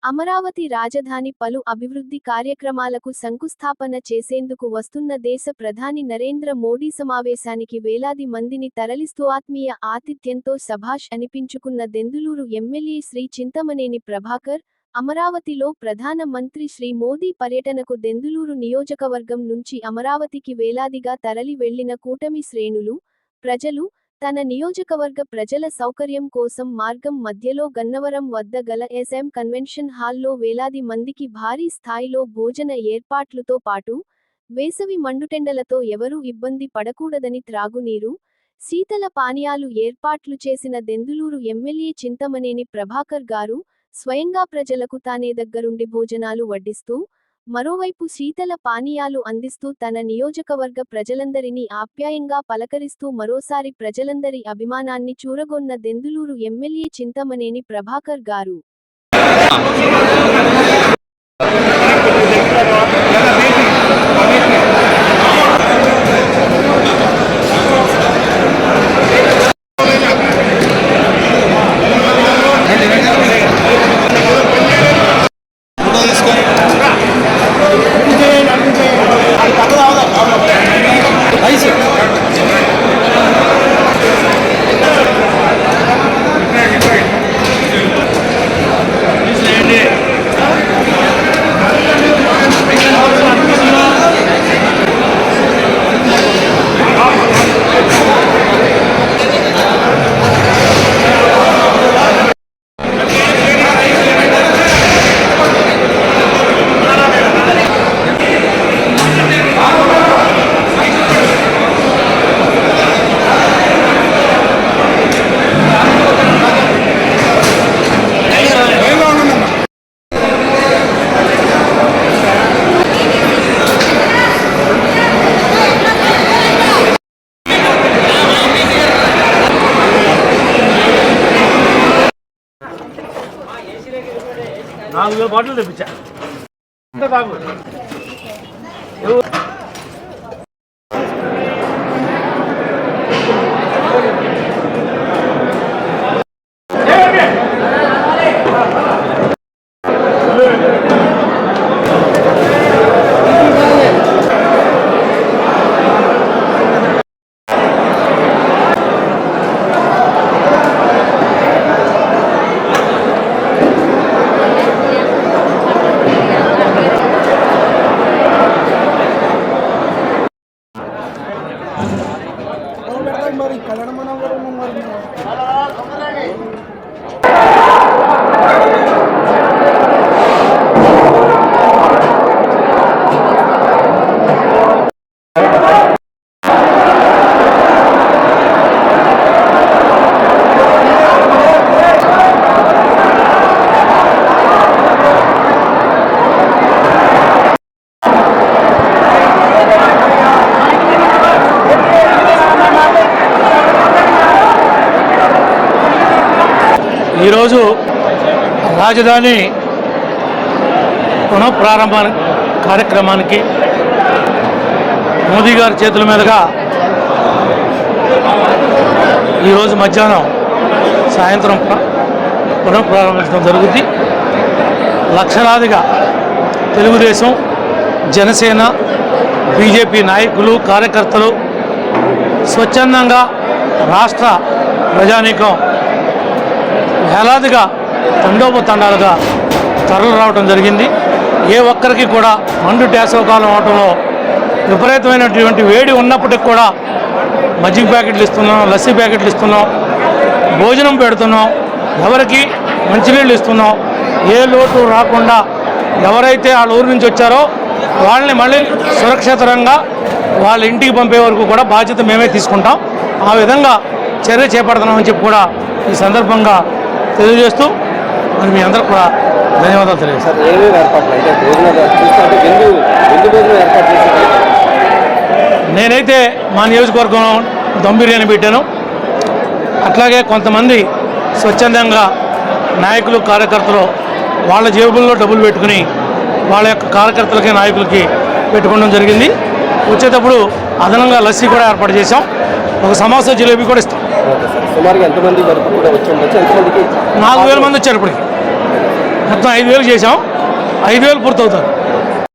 అమరావతి రాజధాని పలు అభివృద్ధి కార్యక్రమాలకు శంకుస్థాపన చేసేందుకు వస్తున్న దేశ ప్రధాని నరేంద్ర మోడీ సమావేశానికి వేలాది మందిని తరలిస్తూ ఆత్మీయ ఆతిథ్యంతో శభాష్ అనిపించుకున్న దెందులూరు ఎమ్మెల్యే శ్రీ చింతమనేని ప్రభాకర్, అమరావతిలో ప్రధాన మంత్రి శ్రీ మోదీ పర్యటనకు దెందులూరు నియోజకవర్గం నుంచి అమరావతికి వేలాదిగా తరలి వెళ్లిన కూటమి శ్రేణులు, ప్రజలు, తన నియోజకవర్గ ప్రజల సౌకర్యం కోసం మార్గం మధ్యలో గన్నవరం వద్ద గల ఎస్ఎం కన్వెన్షన్ హాల్లో వేలాది మందికి భారీ స్థాయిలో భోజన ఏర్పాట్లుతో పాటు, వేసవి మండుటెండలతో ఎవరూ ఇబ్బంది పడకూడదని త్రాగునీరు, శీతల పానీయాలు ఏర్పాట్లు చేసిన దెందులూరు ఎమ్మెల్యే చింతమనేని ప్రభాకర్ గారు, స్వయంగా ప్రజలకు తానే దగ్గరుండి భోజనాలు వడ్డిస్తూ, మరోవైపు శీతల పానీయాలు అందిస్తూ తన నియోజకవర్గ ప్రజలందరినీ ఆప్యాయంగా పలకరిస్తూ మరోసారి ప్రజలందరి అభిమానాన్ని చూరగొన్న దెందులూరు ఎమ్మెల్యే చింతమనేని ప్రభాకర్ గారు. నాలుగు బాటలు తెప్పించా తాగు. మరి కళ్యాణ మండపం ఈరోజు రాజధాని పునఃప్రారంభ కార్యక్రమానికి మోదీ గారి చేతుల మీదుగా ఈరోజు మధ్యాహ్నం సాయంత్రం పునఃప్రారంభించడం జరుగుతుంది. లక్షలాదిగా తెలుగుదేశం, జనసేన, బీజేపీ నాయకులు, కార్యకర్తలు స్వచ్ఛందంగా రాష్ట్ర ప్రజానీకం వేలాదిగా తండోపతండాలుగా తరలి రావడం జరిగింది. ఏ ఒక్కరికి కూడా మండు వేసవికాలం అవటంలో విపరీతమైనటువంటి వేడి ఉన్నప్పటికి కూడా మజ్జిగ ప్యాకెట్లు ఇస్తున్నాం, లస్సీ ప్యాకెట్లు ఇస్తున్నాం, భోజనం పెడుతున్నాం, ఎవరికి మంచినీళ్ళు ఇస్తున్నాం. ఏ లోటు రాకుండా ఎవరైతే వాళ్ళ ఊరి నుంచి వచ్చారో వాళ్ళని మళ్ళీ సురక్షితంగా వాళ్ళ ఇంటికి పంపే వరకు కూడా బాధ్యత మేమే తీసుకుంటాం. ఆ విధంగా చర్య చేపడుతున్నామని చెప్పి కూడా ఈ సందర్భంగా తెలియజేస్తూ మరి మీ అందరూ కూడా ధన్యవాదాలు తెలియజేస్తారు. నేనైతే మా నియోజకవర్గం దమ్ బిర్యానీ పెట్టాను. అట్లాగే కొంతమంది స్వచ్ఛందంగా నాయకులు, కార్యకర్తలు వాళ్ళ జేబుల్లో డబ్బులు పెట్టుకుని వాళ్ళ యొక్క కార్యకర్తలకి, నాయకులకి పెట్టుకోవడం జరిగింది. వచ్చేటప్పుడు అదనంగా లస్సీ కూడా ఏర్పాటు చేశాం. ఒక సమోసా జిలేబీ కూడా ఇస్తాం. సుమారుగా ఎంతమంది వరకు కూడా వచ్చి ఉండొచ్చు? ఎంతమందికి? 4000 మంది వచ్చారు ఇప్పటికి. మొత్తం 5,000 చేసాం. 5,000 పూర్తవుతారు.